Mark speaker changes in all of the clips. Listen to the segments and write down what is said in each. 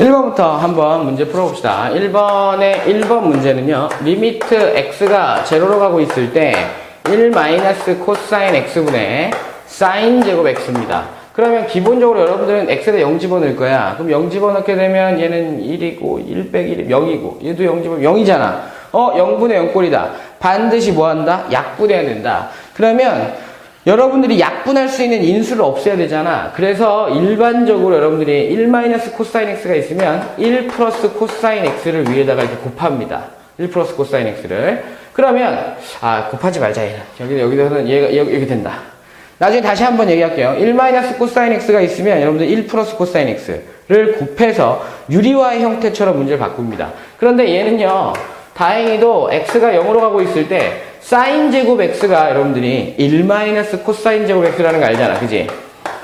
Speaker 1: 1번부터 한번 문제 풀어봅시다. 1번 문제는요, 리미트 x가 제로로 가고 있을 때 1 마이너스 코사인 x분의 사인 제곱 x입니다. 그러면 기본적으로 여러분들은 x에다 0 집어넣을 거야. 그럼 0 집어넣게 되면 얘는 1이고 1 빼기 1이 0이고 얘도 0 집어넣으면 0이잖아. 0분의 0꼴이다. 반드시 뭐 한다? 약분해야 된다. 그러면 여러분들이 약분할 수 있는 인수를 없애야 되잖아. 그래서 일반적으로 여러분들이 1 마이너스 코사인 x가 있으면 1 플러스 코사인 x를 위에다가 이렇게 곱합니다. 1 플러스 코사인 x를. 그러면 곱하지 말자. 여기서는 얘가 여기 된다. 나중에 다시 한번 얘기할게요. 1 마이너스 코사인 x가 있으면 여러분들 1 플러스 코사인 x를 곱해서 유리화의 형태처럼 문제를 바꿉니다. 그런데 얘는요, 다행히도 x가 0으로 가고 있을 때 사인 제곱 x가 여러분들이 1 마이너스 코사인 제곱 x라는 거 알잖아. 그지?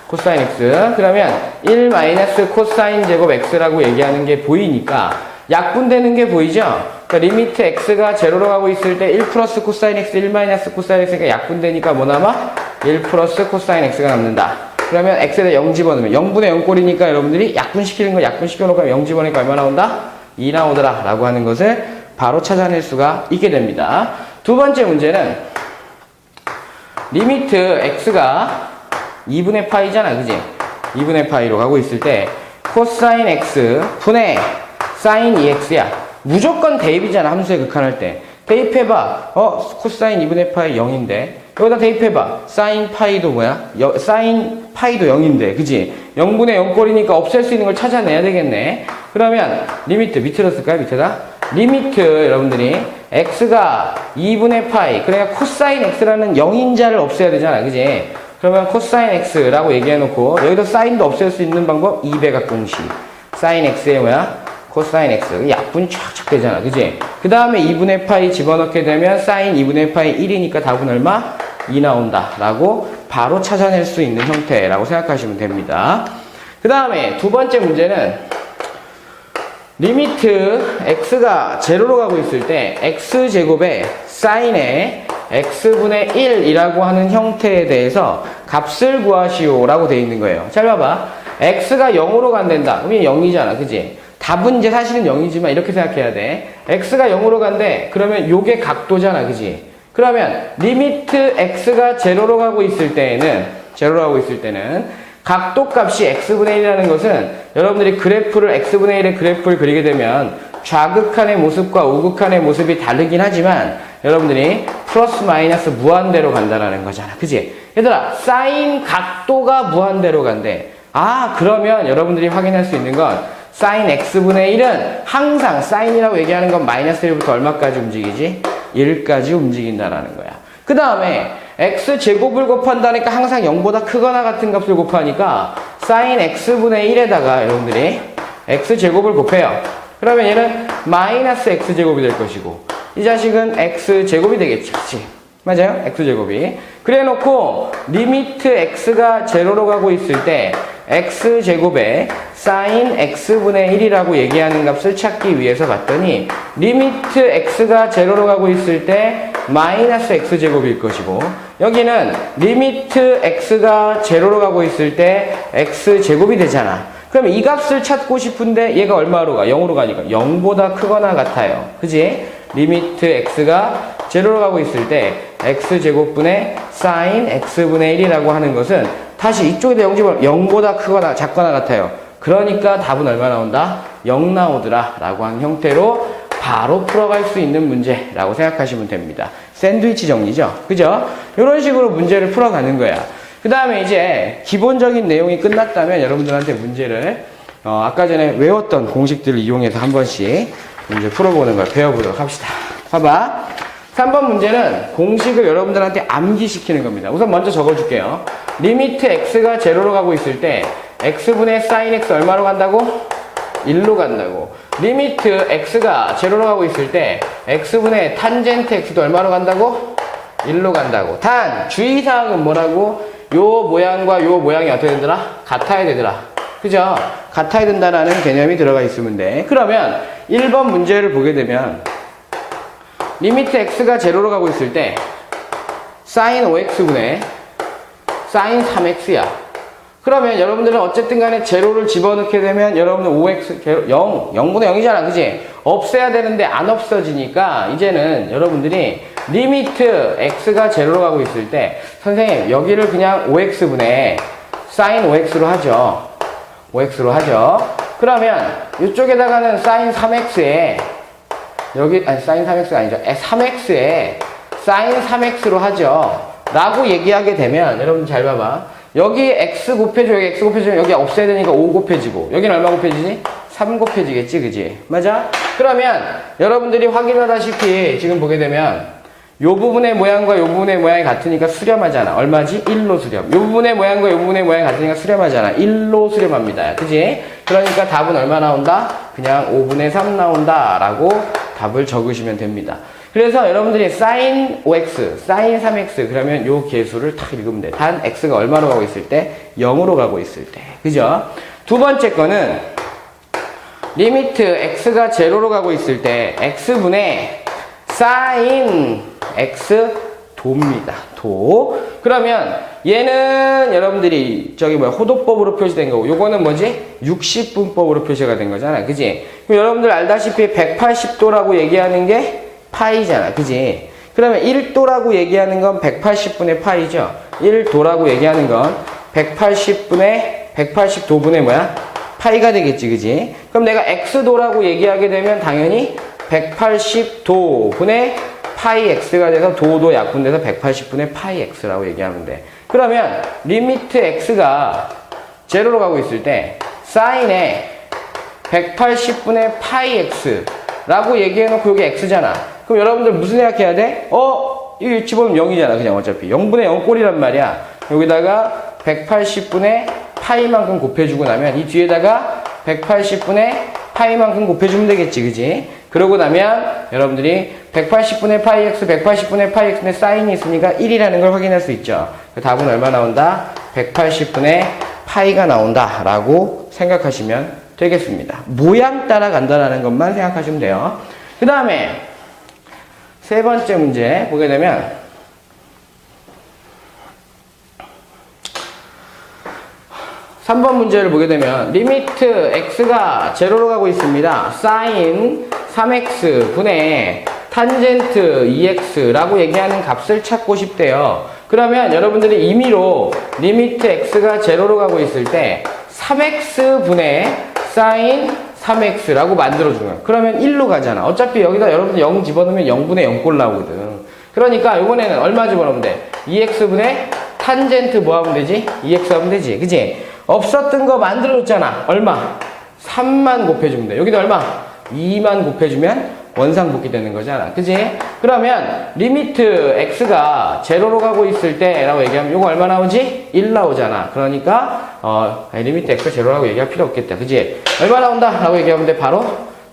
Speaker 1: 코사인 x. 그러면 1 마이너스 코사인 제곱 x라고 얘기하는 게 보이니까 약분되는 게 보이죠? 그러니까 리미트 x가 제로로 가고 있을 때 1 플러스 코사인 x, 1 마이너스 코사인 x가 약분되니까 뭐 남아? 1 플러스 코사인 x가 남는다. 그러면 x에다 0 집어넣으면 0분의 0꼴이니까 여러분들이 약분시키는 거 약분시켜놓고 0 집어넣으니까 얼마 나온다? 2 나오더라 라고 하는 것을 바로 찾아낼 수가 있게 됩니다. 두 번째 문제는 리미트 x가 2분의 파이잖아. 그지? 2분의 파이로 가고 있을 때 코사인 x 분의 사인 2x야. 무조건 대입이잖아. 함수에 극한할 때. 대입해봐. 코사인 2분의 파이 0인데 여기다 대입해봐. 사인 파이도 뭐야? 사인 파이도 0인데 그지? 0분의 0꼴이니까 없앨 수 있는 걸 찾아내야 되겠네. 그러면 리미트 밑으로 쓸까요? 밑에다? 리미트 여러분들이 x가 2분의 파이, 그러니까 코사인 x라는 0인자를 없애야 되잖아. 그지? 그러면 코사인 x라고 얘기해놓고 여기도 사인도 없앨 수 있는 방법 2배각 공식. 사인 x에 뭐야? 코사인 x. 약분이 쫙쫙 되잖아. 그지? 그 다음에 2분의 파이 집어넣게 되면 사인 2분의 파이 1이니까 답은 얼마? 2 나온다. 라고 바로 찾아낼 수 있는 형태라고 생각하시면 됩니다. 그 다음에 두 번째 문제는 리미트 x가 제로로 가고 있을 때 x제곱에 사인의 x분의 1이라고 하는 형태에 대해서 값을 구하시오 라고 되어 있는 거예요. 잘 봐봐. x가 0으로 간댄다. 그러면 0이잖아. 그지? 답은 이제 사실은 0이지만 이렇게 생각해야 돼. x가 0으로 간대. 그러면 요게 각도잖아. 그지? 그러면 리미트 x가 제로로 가고 있을 때는 각도값이 x분의 1이라는 것은 여러분들이 그래프를 x분의 1의 그래프를 그리게 되면 좌극한의 모습과 우극한의 모습이 다르긴 하지만 여러분들이 플러스 마이너스 무한대로 간다는 거잖아. 그지? 얘들아, 사인 각도가 무한대로 간대. 그러면 여러분들이 확인할 수 있는 건 사인 x분의 1은 항상 사인이라고 얘기하는 건 마이너스 1부터 얼마까지 움직이지? 1까지 움직인다라는 거야. 그 다음에 x제곱을 곱한다니까 항상 0보다 크거나 같은 값을 곱하니까 사인 x분의 1에다가 여러분들이 x제곱을 곱해요. 그러면 얘는 마이너스 x제곱이 될 것이고 이 자식은 x제곱이 되겠지. 그치? 맞아요? x제곱이. 그래 놓고 리미트 x가 제로로 가고 있을 때 x제곱에 사인 x분의 1이라고 얘기하는 값을 찾기 위해서 봤더니 리미트 x가 제로로 가고 있을 때 마이너스 x제곱일 것이고 여기는 리미트 x가 제로로 가고 있을 때 x제곱이 되잖아. 그러면 이 값을 찾고 싶은데 얘가 얼마로 가? 0으로 가니까 0보다 크거나 같아요. 그지? 리미트 x가 제로로 가고 있을 때 x제곱분의 사인 x분의 1이라고 하는 것은 다시 이쪽에다 0 집어넣으면 0보다 크거나 작거나 같아요. 그러니까 답은 얼마 나온다? 0 나오더라 라고 하는 형태로 바로 풀어갈 수 있는 문제라고 생각하시면 됩니다. 샌드위치 정리죠? 그죠? 이런 식으로 문제를 풀어가는 거야. 그 다음에 이제 기본적인 내용이 끝났다면 여러분들한테 문제를 아까 전에 외웠던 공식들을 이용해서 한 번씩 문제 풀어보는 걸 배워보도록 합시다. 봐봐. 3번 문제는 공식을 여러분들한테 암기시키는 겁니다. 우선 먼저 적어줄게요. 리미트 x가 제로로 가고 있을 때 x분의 사인 x 얼마로 간다고? 1로 간다고. 리미트 x가 제로로 가고 있을 때 x분의 탄젠트 x도 얼마로 간다고? 1로 간다고. 단 주의사항은 뭐라고? 요 모양과 요 모양이 어떻게 되더라? 같아야 되더라. 그죠? 같아야 된다라는 개념이 들어가 있으면 돼. 그러면 1번 문제를 보게 되면 리미트 x가 제로로 가고 있을 때 사인 5x분의 사인 3x야. 그러면 여러분들은 어쨌든 간에 제로를 집어넣게 되면 여러분들 5x 0, 0분의 0이잖아. 그지? 없애야 되는데 안 없어지니까 이제는 여러분들이 리미트 x가 제로로 가고 있을 때 선생님 여기를 그냥 5x분의 sin 5x로 하죠. 5x로 하죠. 그러면 이쪽에다가는 sin 3x에 여기 아니 sin 3x가 아니죠. 3x에 sin 3x로 하죠. 라고 얘기하게 되면 여러분 잘 봐봐. 여기 x 곱해줘, 여기 x 곱해주면 여기 없애야 되니까 5 곱해지고 여기는 얼마 곱해지지? 3 곱해지겠지, 그지? 맞아? 그러면 여러분들이 확인하다시피 지금 보게 되면 요 부분의 모양과 요 부분의 모양이 같으니까 수렴하잖아. 얼마지? 1로 수렴. 요 부분의 모양과 요 부분의 모양이 같으니까 수렴하잖아. 1로 수렴합니다. 그지? 그러니까 답은 얼마 나온다? 그냥 5분의 3 나온다 라고 답을 적으시면 됩니다. 그래서 여러분들이 sin 5x, sin 3x 그러면 요 계수를 딱 읽으면 돼. 단 x가 얼마로 가고 있을 때? 0으로 가고 있을 때. 그죠? 두 번째 거는 리미트 x가 제로로 가고 있을 때 x분의 sin x 도입니다. 도. 그러면 얘는 여러분들이 저기 뭐야 호도법으로 표시된 거고 요거는 뭐지? 60분법으로 표시가 된 거잖아. 그지? 그럼 여러분들 알다시피 180도라고 얘기하는 게 파이잖아. 그지? 그러면 1도라고 얘기하는 건 180분의 파이죠. 1도라고 얘기하는 건 180도분의 뭐야? 파이가 되겠지. 그지? 그럼 내가 x도라고 얘기하게 되면 당연히 180도분의 파이 x가 돼서 도도 약분돼서 180분의 파이 x라고 얘기하면 돼. 그러면 리미트 x가 제로로 가고 있을 때 사인에 180분의 파이 x라고 얘기해놓고 여기 x잖아. 그럼 여러분들 무슨 생각해야 돼? 이거 집어넣으면 0이잖아. 그냥 어차피 0분의 0 꼴이란 말이야. 여기다가 180분의 파이만큼 곱해주고 나면 이 뒤에다가 180분의 파이만큼 곱해주면 되겠지. 그지? 그러고 나면 여러분들이 180분의 파이 x, 180분의 파이 x인데 사인이 있으니까 1이라는 걸 확인할 수 있죠. 그 답은 얼마 나온다? 180분의 파이가 나온다 라고 생각하시면 되겠습니다. 모양 따라 간다라는 것만 생각하시면 돼요. 그 다음에 세 번째 문제 보게 되면 (3번) 문제를 보게 되면 리미트 x가 제로로 가고 있습니다. sin 3x 분의 탄젠트 2x라고 얘기하는 값을 찾고 싶대요. 그러면 여러분들이 임의로 리미트 x가 제로로 가고 있을 때 3x 분의 sin 3x라고 만들어주는 거야. 그러면 1로 가잖아. 어차피 여기다 여러분들 0 집어넣으면 0분의 0꼴 나오거든. 그러니까 이번에는 얼마 집어넣으면 돼? 2x분의 탄젠트 뭐 하면 되지? 2x 하면 되지. 그지? 없었던 거 만들어줬잖아. 얼마? 3만 곱해주면 돼. 여기다 얼마? 2만 곱해주면 원상복귀 되는 거잖아. 그지? 그러면 리미트 x가 제로로 가고 있을 때 라고 얘기하면 이거 얼마 나오지? 1 나오잖아. 그러니까 리미트 x가 제로라고 얘기할 필요 없겠다. 그지? 얼마 나온다? 라고 얘기하면 돼. 바로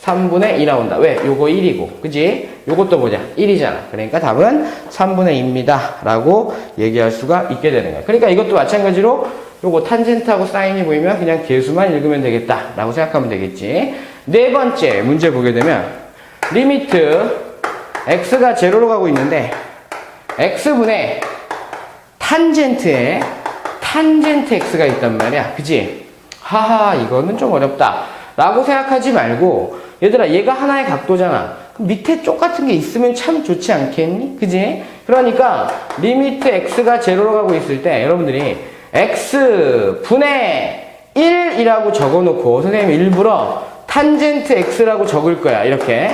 Speaker 1: 3분의 2 나온다. 왜? 요거 1이고. 그지? 요것도 뭐냐? 1이잖아. 그러니까 답은 3분의 2입니다. 라고 얘기할 수가 있게 되는 거야. 그러니까 이것도 마찬가지로 요거 탄젠트하고 사인이 보이면 그냥 계수만 읽으면 되겠다. 라고 생각하면 되겠지. 네 번째 문제 보게 되면 리미트 x가 제로로 가고 있는데 x분의 탄젠트에 탄젠트 x가 있단 말이야. 그지? 하하 이거는 좀 어렵다. 라고 생각하지 말고 얘들아 얘가 하나의 각도잖아. 그럼 밑에 쪽 같은 게 있으면 참 좋지 않겠니? 그지? 그러니까 리미트 x가 제로로 가고 있을 때 여러분들이 x분의 1이라고 적어놓고 선생님이 일부러 탄젠트 x라고 적을 거야. 이렇게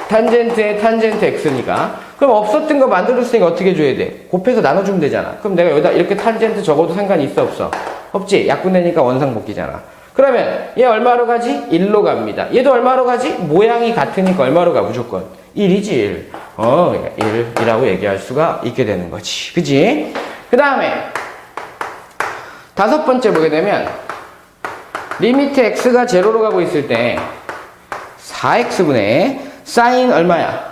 Speaker 1: 탄젠트에 탄젠트 x니까 그럼 없었던 거 만들었으니까 어떻게 해줘야 돼? 곱해서 나눠주면 되잖아. 그럼 내가 여기다 이렇게 탄젠트 적어도 상관이 있어 없어? 없지? 약분되니까 원상복귀잖아. 그러면 얘 얼마로 가지? 1로 갑니다. 얘도 얼마로 가지? 모양이 같으니까 얼마로 가? 무조건 1이지 1. 그러니까 1이라고 얘기할 수가 있게 되는 거지. 그지? 그 다음에 다섯 번째 보게 되면 리미트 x가 제로로 가고 있을 때 4x분의 사인 얼마야?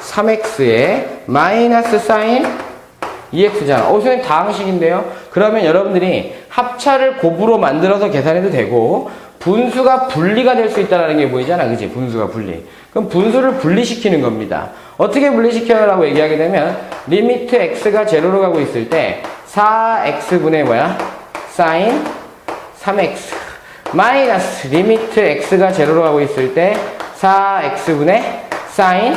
Speaker 1: 3x에 마이너스 사인 2x잖아. 선생님 다항식인데요. 그러면 여러분들이 합차를 곱으로 만들어서 계산해도 되고 분수가 분리가 될 수 있다는 게 보이잖아. 그지? 분수가 분리. 그럼 분수를 분리시키는 겁니다. 어떻게 분리시켜라고 얘기하게 되면 리미트 x가 제로로 가고 있을 때 4x분의 뭐야? 사인 3x 마이너스 리미트 x가 제로로 가고 있을 때 4x분의 사인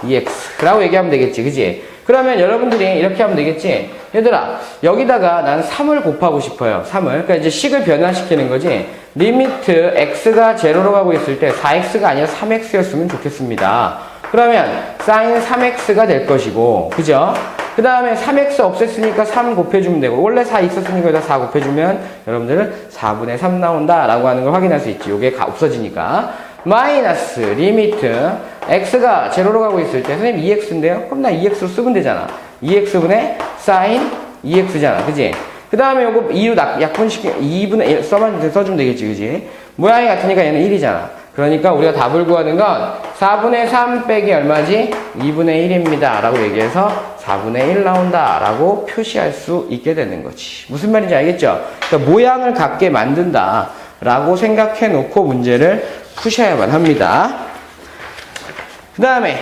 Speaker 1: 2x 라고 얘기하면 되겠지, 그지? 그러면 여러분들이 이렇게 하면 되겠지. 얘들아, 여기다가 난 3을 곱하고 싶어요. 3을. 그러니까 이제 식을 변화시키는 거지. 리미트 x가 제로로 가고 있을 때 4x가 아니라 3x였으면 좋겠습니다. 그러면 사인 3x가 될 것이고, 그죠? 그 다음에 3x 없앴으니까 3 곱해주면 되고, 원래 4 있었으니까 여기다 4 곱해주면 여러분들은 4분의 3 나온다 라고 하는 걸 확인할 수 있지. 요게 없어지니까. 마이너스 리미트 x가 제로로 가고 있을 때 선생님 2x인데요? 그럼 나 2x로 쓰면 되잖아. 2x분의 사인 2x잖아. 그지? 그 다음에 요거 2로 약분시키 2분의 1 써주면 되겠지. 그지? 모양이 같으니까 얘는 1이잖아. 그러니까 우리가 답을 구하는 건 4분의 3 빼기 얼마지? 2분의 1입니다. 라고 얘기해서 4분의 1 나온다. 라고 표시할 수 있게 되는 거지. 무슨 말인지 알겠죠? 그러니까 모양을 갖게 만든다. 라고 생각해 놓고 문제를 푸셔야만 합니다. 그 다음에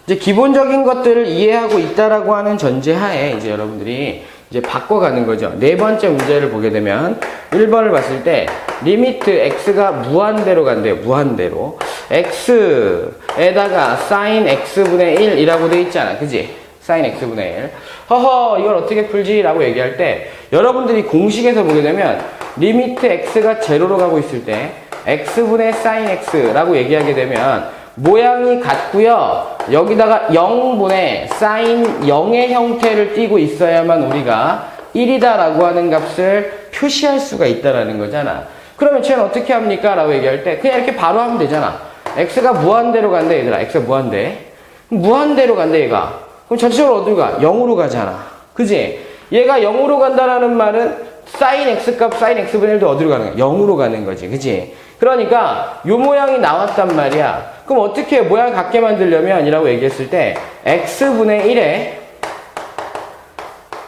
Speaker 1: 이제 기본적인 것들을 이해하고 있다라고 하는 전제하에 이제 여러분들이 이제 바꿔가는 거죠. 네 번째 문제를 보게 되면 1번을 봤을 때 리미트 x가 무한대로 간대요. 무한대로. x에다가 sin x분의 1이라고 돼 있잖아. 그지? sin x분의 1. 허허, 이걸 어떻게 풀지? 라고 얘기할 때 여러분들이 공식에서 보게 되면 리미트 x가 제로로 가고 있을 때 x분의 sin x라고 얘기하게 되면 모양이 같고요. 여기다가 0분의 sin 0의 형태를 띠고 있어야만 우리가 1이다 라고 하는 값을 표시할 수가 있다라는 거잖아. 그러면 쟤는 어떻게 합니까? 라고 얘기할 때 그냥 이렇게 바로 하면 되잖아. x가 무한대로 간대, 얘들아. x가 무한대. 무한대로 간대, 얘가. 그럼 전체적으로 어디로 가? 0으로 가잖아. 그지? 얘가 0으로 간다라는 말은 sin x 값 sin x분의 1도 어디로 가는 거야? 0으로 가는 거지. 그지? 그러니까 요 모양이 나왔단 말이야. 그럼 어떻게 모양 같게 만들려면 이라고 얘기했을 때 x분의 1에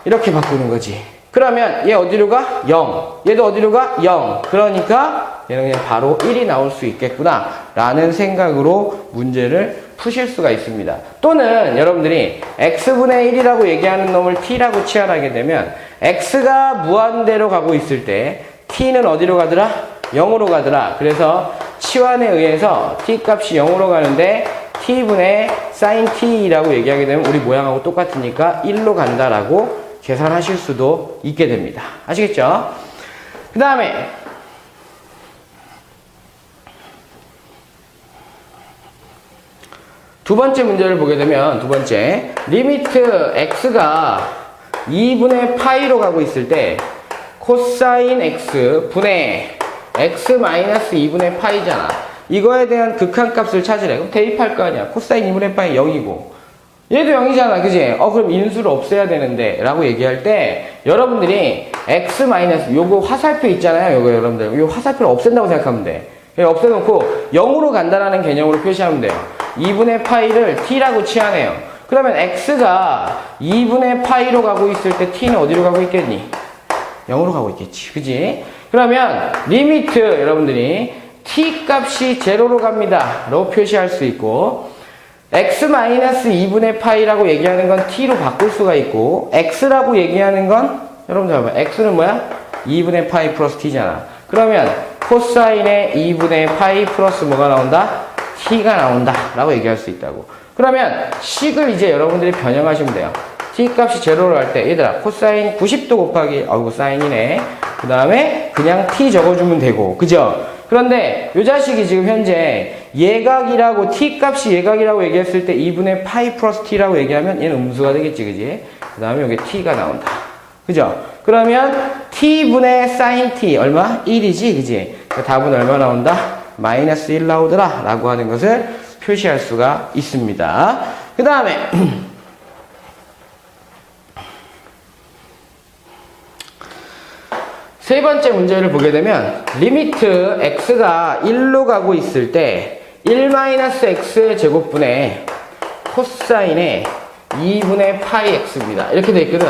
Speaker 1: 이렇게 바꾸는 거지. 그러면 얘 어디로 가? 0. 얘도 어디로 가? 0. 그러니까 얘는 그냥 바로 1이 나올 수 있겠구나 라는 생각으로 문제를 푸실 수가 있습니다. 또는 여러분들이 x분의 1이라고 얘기하는 놈을 t라고 치환하게 되면 x가 무한대로 가고 있을 때 t는 어디로 가더라? 0으로 가더라. 그래서 치환에 의해서 t 값이 0으로 가는데 t분의 sin t라고 얘기하게 되면 우리 모양하고 똑같으니까 1로 간다라고 계산하실 수도 있게 됩니다. 아시겠죠? 그 다음에 두 번째 문제를 보게 되면 두 번째 리미트 x가 2분의 파이로 가고 있을 때 코사인 x 분의 x 마이너스 2분의 파이잖아. 이거에 대한 극한값을 찾으래. 그럼 대입할 거 아니야. 코사인 2분의 파이 0이고 얘도 0이잖아. 그지? 그럼 인수를 없애야 되는데 라고 얘기할 때 여러분들이 x 마이너스 요거 화살표 있잖아요. 요거 여러분들 요 화살표를 없앤다고 생각하면 돼. 없애놓고 0으로 간다라는 개념으로 표시하면 돼요. 2분의 파이를 t라고 치환해요. 그러면 x가 2분의 파이로 가고 있을 때 t는 어디로 가고 있겠니? 0으로 가고 있겠지. 그지? 그러면 리미트 여러분들이 t 값이 제로로 갑니다. 로 표시할 수 있고 x-2분의 파이라고 얘기하는 건 t로 바꿀 수가 있고 x라고 얘기하는 건 여러분들 봐봐. x는 뭐야? 2분의 파이 플러스 t잖아. 그러면 코사인의 2분의 파이 플러스 뭐가 나온다? t가 나온다 라고 얘기할 수 있다고. 그러면 식을 이제 여러분들이 변형하시면 돼요. t 값이 제로로 할 때 얘들아 코사인 90도 곱하기 아이고 사인이네. 그 다음에 그냥 t 적어주면 되고 그죠? 그런데 이 자식이 지금 현재 예각이라고 t 값이 예각이라고 얘기했을 때 2분의 파이 플러스 t라고 얘기하면 얘는 음수가 되겠지. 그지? 그 다음에 여기 t가 나온다. 그죠? 그러면 t분의 sin t 얼마? 1이지. 그지? 그 답은 얼마 나온다? 마이너스 1 나오더라 라고 하는 것을 표시할 수가 있습니다. 그 다음에 세 번째 문제를 보게 되면 리미트 x가 1로 가고 있을 때 1-x의 제곱분의 코사인의 2분의 파이 x입니다. 이렇게 돼 있거든.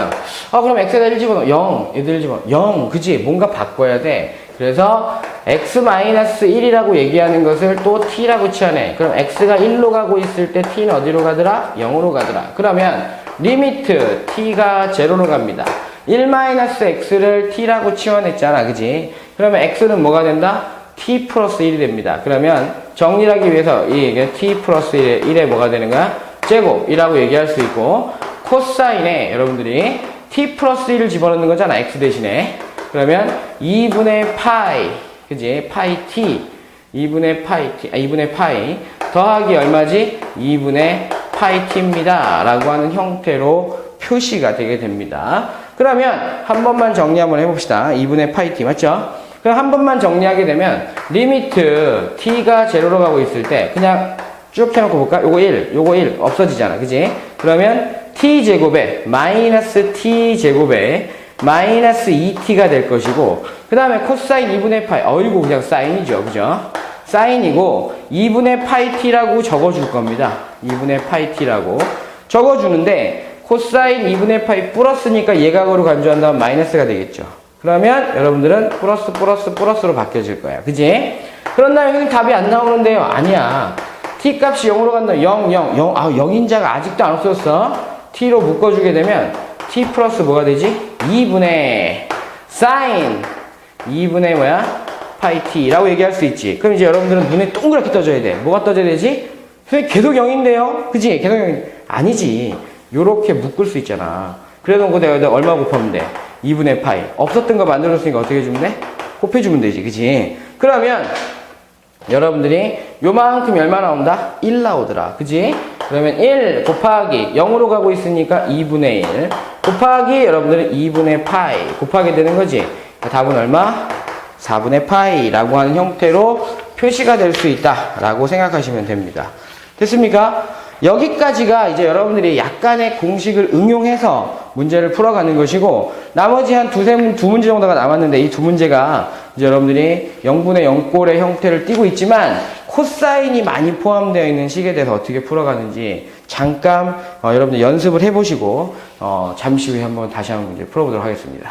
Speaker 1: 그럼 x에다 1 집어넣어. 0. 얘들 1 집어넣어. 0. 그지? 뭔가 바꿔야 돼. 그래서 x-1이라고 얘기하는 것을 또 t라고 치하네. 그럼 x가 1로 가고 있을 때 t는 어디로 가더라? 0으로 가더라. 그러면 리미트 t가 0로 갑니다. 1-x를 t라고 치환했잖아. 그지? 그러면 x는 뭐가 된다? t 플러스 1이 됩니다. 그러면 정리를 하기 위해서 이게 t 플러스 1에 뭐가 되는 거야? 제곱이라고 얘기할 수 있고, 코사인에 여러분들이 t 플러스 1을 집어넣는 거잖아. x 대신에. 그러면 2분의 파이, 그지? 파이 t, 2분의 파이 더하기 얼마지? 2분의 파이 t입니다. 라고 하는 형태로 표시가 되게 됩니다. 그러면 한 번만 정리 한번 해봅시다. 2분의 파이 t 맞죠? 그럼 한 번만 정리하게 되면 리미트 t가 0로 가고 있을 때 그냥 쭉 해놓고 볼까? 요거 1 없어지잖아. 그지? 그러면 t제곱에 마이너스 t제곱에 마이너스 2t가 될 것이고, 그 다음에 코사인 2분의 파이, 어이구 그냥 사인이죠. 그죠? 사인이고 2분의 파이 t라고 적어줄 겁니다. 2분의 파이 t라고 적어주는데, 코사인 2분의 파이 플러스니까 예각으로 간주한다면 마이너스가 되겠죠. 그러면 여러분들은 플러스로 바뀌어질 거야. 그지? 그런 다음에 여기 답이 안 나오는데요. 아니야. t 값이 0으로 간다. 0. 0인자가 아직도 안 없었어. t로 묶어주게 되면 t 플러스 뭐가 되지? 2분의 사인 2분의 뭐야? 파이 t라고 얘기할 수 있지. 그럼 이제 여러분들은 눈에 동그랗게 떠져야 돼. 뭐가 떠져야 되지? 선생님 계속 0인데요? 그지? 계속 0. 아니지. 요렇게 묶을 수 있잖아. 그래놓고 내가 여기다 얼마 곱하면 돼? 2분의 파이. 없었던 거 만들었으니까 어떻게 해주면 돼? 곱해주면 되지. 그지? 그러면 여러분들이 요만큼 얼마 나온다? 1 나오더라. 그지? 그러면 1 곱하기 0으로 가고 있으니까 2분의 1 곱하기 여러분들은 2분의 파이 곱하게 되는 거지. 답은 얼마? 4분의 파이라고 하는 형태로 표시가 될 수 있다라고 생각하시면 됩니다. 됐습니까? 여기까지가 이제 여러분들이 약간의 공식을 응용해서 문제를 풀어가는 것이고, 나머지 한 두 문제 정도가 남았는데 이 두 문제가 이제 여러분들이 0분의 0꼴의 형태를 띠고 있지만 코사인이 많이 포함되어 있는 식에 대해서 어떻게 풀어가는지 잠깐 여러분들 연습을 해보시고 잠시 후에 한번 다시 한번 문제 풀어보도록 하겠습니다.